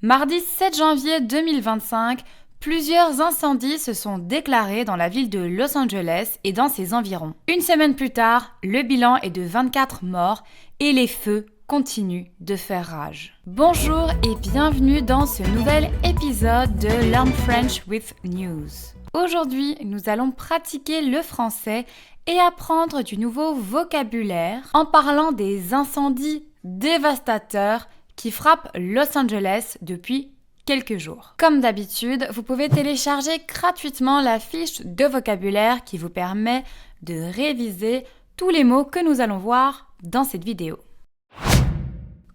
Mardi 7 janvier 2025, plusieurs incendies se sont déclarés dans la ville de Los Angeles et dans ses environs. Une semaine plus tard, le bilan est de 24 morts et les feux continuent de faire rage. Bonjour et bienvenue dans ce nouvel épisode de Learn French with News. Aujourd'hui, nous allons pratiquer le français et apprendre du nouveau vocabulaire en parlant des incendies dévastateurs qui frappent Los Angeles depuis quelques jours. Comme d'habitude, vous pouvez télécharger gratuitement la fiche de vocabulaire qui vous permet de réviser tous les mots que nous allons voir dans cette vidéo.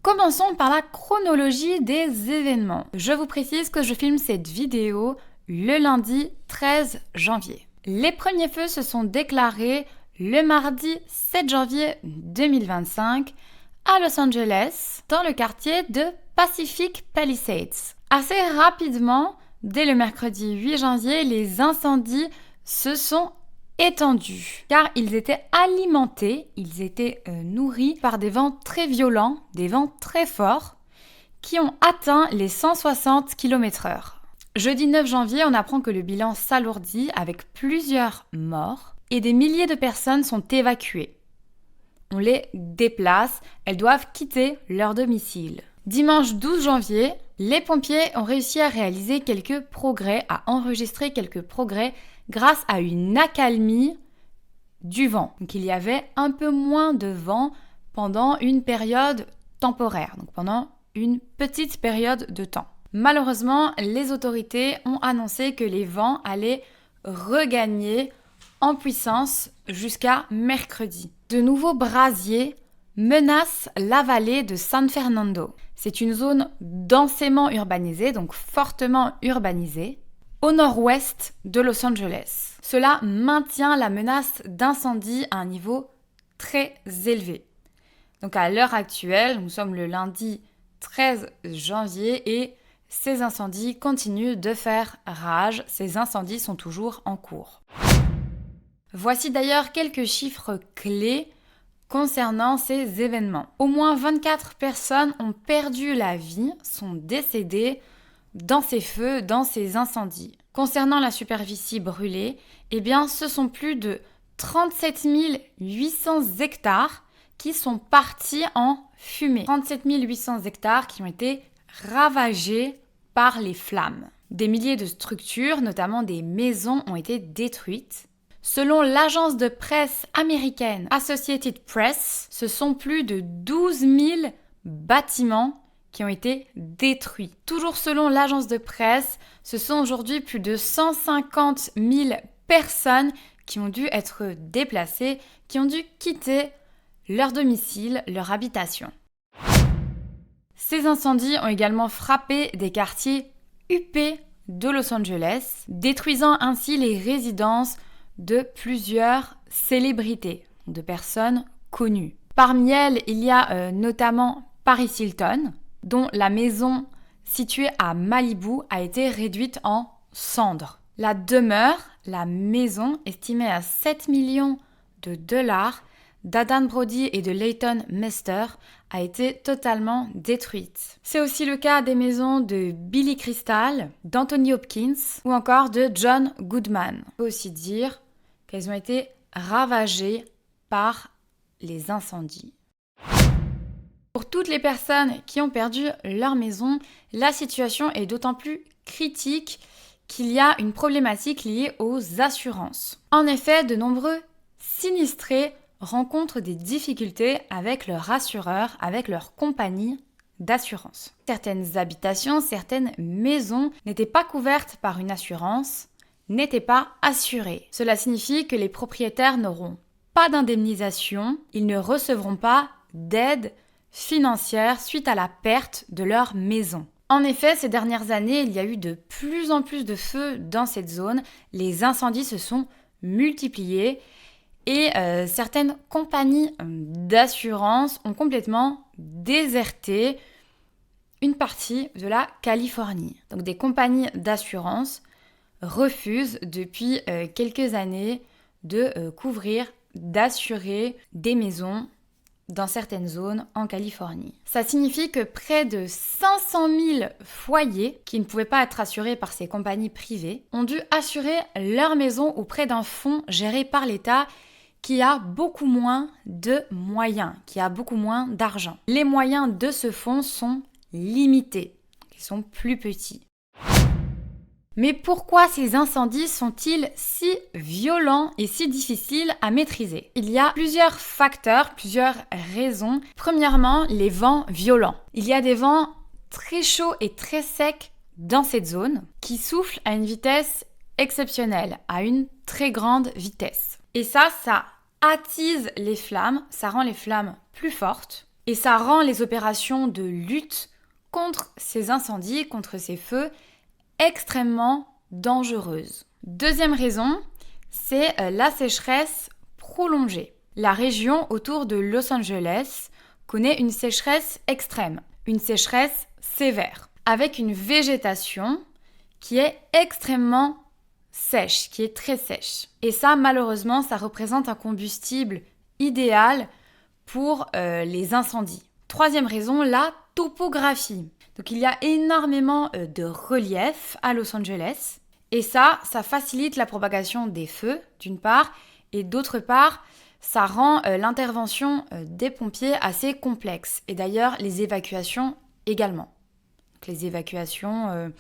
Commençons par la chronologie des événements. Je vous précise que je filme cette vidéo le lundi 13 janvier. Les premiers feux se sont déclarés le mardi 7 janvier 2025 à Los Angeles, dans le quartier de Pacific Palisades. Assez rapidement, dès le mercredi 8 janvier, les incendies se sont étendus car ils étaient alimentés, ils étaient nourris par des vents très violents, des vents très forts qui ont atteint les 160 km/h. Jeudi 9 janvier, on apprend que le bilan s'alourdit avec plusieurs morts et des milliers de personnes sont évacuées. On les déplace, elles doivent quitter leur domicile. Dimanche 12 janvier, les pompiers ont réussi à réaliser quelques progrès, à enregistrer quelques progrès grâce à une accalmie du vent. Donc il y avait un peu moins de vent pendant une période temporaire, donc pendant une petite période de temps. Malheureusement, les autorités ont annoncé que les vents allaient regagner en puissance jusqu'à mercredi. De nouveaux brasiers menacent la vallée de San Fernando. C'est une zone densément urbanisée, donc fortement urbanisée, au nord-ouest de Los Angeles. Cela maintient la menace d'incendie à un niveau très élevé. Donc à l'heure actuelle, nous sommes le lundi 13 janvier et ces incendies continuent de faire rage. Ces incendies sont toujours en cours. Voici d'ailleurs quelques chiffres clés concernant ces événements. Au moins 24 personnes ont perdu la vie, sont décédées dans ces feux, dans ces incendies. Concernant la superficie brûlée, ce sont plus de 37 800 hectares qui sont partis en fumée. 37 800 hectares qui ont été ravagés par les flammes. Des milliers de structures, notamment des maisons, ont été détruites. Selon l'agence de presse américaine Associated Press, ce sont plus de 12 000 bâtiments qui ont été détruits. Toujours selon l'agence de presse, ce sont aujourd'hui plus de 150 000 personnes qui ont dû être déplacées, qui ont dû quitter leur domicile, leur habitation. Ces incendies ont également frappé des quartiers huppés de Los Angeles, détruisant ainsi les résidences de plusieurs célébrités, de personnes connues. Parmi elles, il y a notamment Paris Hilton, dont la maison située à Malibu a été réduite en cendres. La demeure, la maison, estimée à 7 millions de dollars, d'Adrian Brody et de Leighton Meester, a été totalement détruite. C'est aussi le cas des maisons de Billy Crystal, d'Anthony Hopkins ou encore de John Goodman. On peut aussi dire qu'elles ont été ravagées par les incendies. Pour toutes les personnes qui ont perdu leur maison, la situation est d'autant plus critique qu'il y a une problématique liée aux assurances. En effet, de nombreux sinistrés rencontrent des difficultés avec leur assureur, avec leur compagnie d'assurance. Certaines habitations, certaines maisons n'étaient pas couvertes par une assurance, n'étaient pas assurées. Cela signifie que les propriétaires n'auront pas d'indemnisation, ils ne recevront pas d'aide financière suite à la perte de leur maison. En effet, ces dernières années, il y a eu de plus en plus de feux dans cette zone, les incendies se sont multipliés et certaines compagnies d'assurance ont complètement déserté une partie de la Californie. Donc des compagnies d'assurance refusent depuis quelques années de couvrir, d'assurer des maisons dans certaines zones en Californie. Ça signifie que près de 500 000 foyers qui ne pouvaient pas être assurés par ces compagnies privées ont dû assurer leur maison auprès d'un fonds géré par l'État qui a beaucoup moins de moyens, qui a beaucoup moins d'argent. Les moyens de ce fonds sont limités, ils sont plus petits. Mais pourquoi ces incendies sont-ils si violents et si difficiles à maîtriser? Il y a plusieurs facteurs, plusieurs raisons. Premièrement, les vents violents. Il y a des vents très chauds et très secs dans cette zone qui soufflent à une vitesse exceptionnelle, à une très grande vitesse. Et ça attise les flammes, ça rend les flammes plus fortes et ça rend les opérations de lutte contre ces incendies, contre ces feux, extrêmement dangereuses. Deuxième raison, c'est la sécheresse prolongée. La région autour de Los Angeles connaît une sécheresse extrême, une sécheresse sévère, avec une végétation qui est extrêmement sèche, qui est très sèche. Et ça, malheureusement, ça représente un combustible idéal pour les incendies. Troisième raison, la topographie. Donc il y a énormément de relief à Los Angeles et ça facilite la propagation des feux d'une part et d'autre part ça rend l'intervention des pompiers assez complexe et d'ailleurs les évacuations également. Donc, les évacuations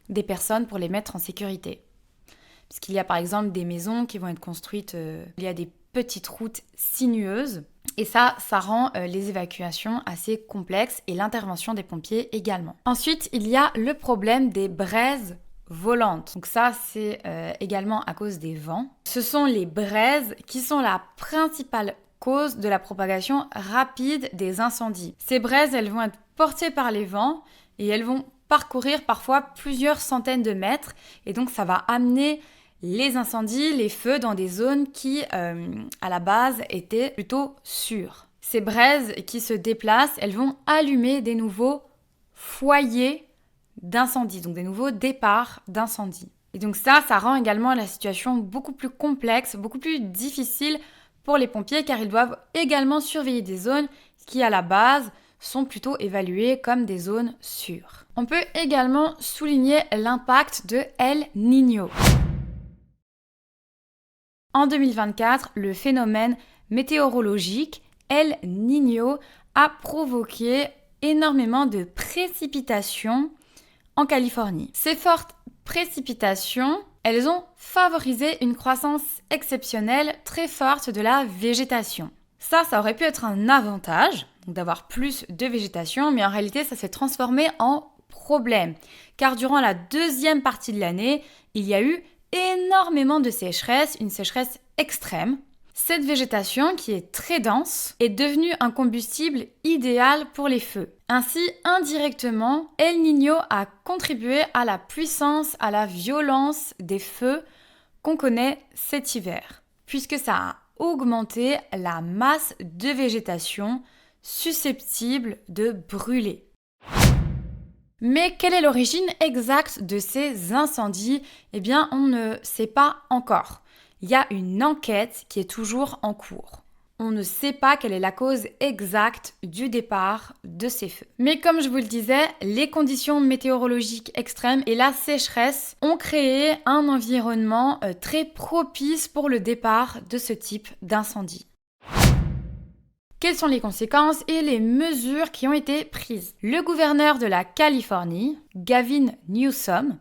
des personnes pour les mettre en sécurité. Parce qu'il y a par exemple des maisons qui vont être construites, il y a des petites routes sinueuses. Et ça rend les évacuations assez complexes et l'intervention des pompiers également. Ensuite, il y a le problème des braises volantes. Donc ça, c'est également à cause des vents. Ce sont les braises qui sont la principale cause de la propagation rapide des incendies. Ces braises, elles vont être portées par les vents et elles vont parcourir parfois plusieurs centaines de mètres. Et donc, ça va amener les incendies, les feux dans des zones qui, à la base, étaient plutôt sûres. Ces braises qui se déplacent, elles vont allumer des nouveaux foyers d'incendie, donc des nouveaux départs d'incendie. Et donc ça rend également la situation beaucoup plus complexe, beaucoup plus difficile pour les pompiers, car ils doivent également surveiller des zones qui, à la base, sont plutôt évaluées comme des zones sûres. On peut également souligner l'impact de El Niño. En 2024, le phénomène météorologique El Niño a provoqué énormément de précipitations en Californie. Ces fortes précipitations, elles ont favorisé une croissance exceptionnelle très forte de la végétation. Ça aurait pu être un avantage, donc d'avoir plus de végétation, mais en réalité, ça s'est transformé en problème. Car durant la deuxième partie de l'année, il y a eu énormément de sécheresse, une sécheresse extrême. Cette végétation, qui est très dense, est devenue un combustible idéal pour les feux. Ainsi, indirectement, El Niño a contribué à la puissance, à la violence des feux qu'on connaît cet hiver, puisque ça a augmenté la masse de végétation susceptible de brûler. Mais quelle est l'origine exacte de ces incendies? Eh bien, on ne sait pas encore. Il y a une enquête qui est toujours en cours. On ne sait pas quelle est la cause exacte du départ de ces feux. Mais comme je vous le disais, les conditions météorologiques extrêmes et la sécheresse ont créé un environnement très propice pour le départ de ce type d'incendie. Quelles sont les conséquences et les mesures qui ont été prises? Le gouverneur de la Californie, Gavin Newsom,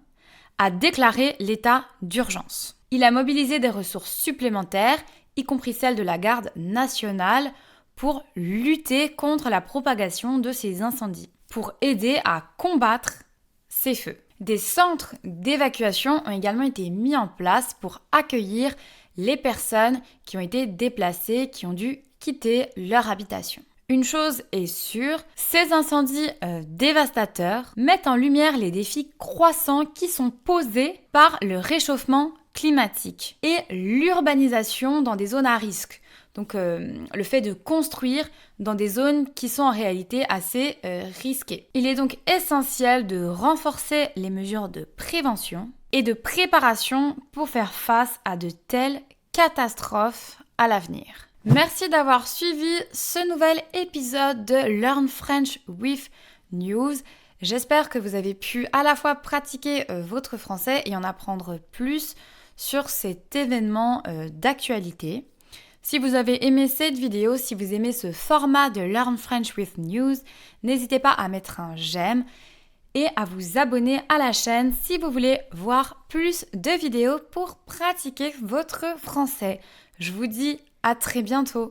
a déclaré l'état d'urgence. Il a mobilisé des ressources supplémentaires, y compris celles de la garde nationale, pour lutter contre la propagation de ces incendies, pour aider à combattre ces feux. Des centres d'évacuation ont également été mis en place pour accueillir les personnes qui ont été déplacées, qui ont dû quitter leur habitation. Une chose est sûre, ces incendies dévastateurs mettent en lumière les défis croissants qui sont posés par le réchauffement climatique et l'urbanisation dans des zones à risque. Donc le fait de construire dans des zones qui sont en réalité assez risquées. Il est donc essentiel de renforcer les mesures de prévention et de préparation pour faire face à de telles catastrophes à l'avenir. Merci d'avoir suivi ce nouvel épisode de Learn French with News. J'espère que vous avez pu à la fois pratiquer votre français et en apprendre plus sur cet événement d'actualité. Si vous avez aimé cette vidéo, si vous aimez ce format de Learn French with News, n'hésitez pas à mettre un j'aime et à vous abonner à la chaîne si vous voulez voir plus de vidéos pour pratiquer votre français. Je vous dis à très bientôt.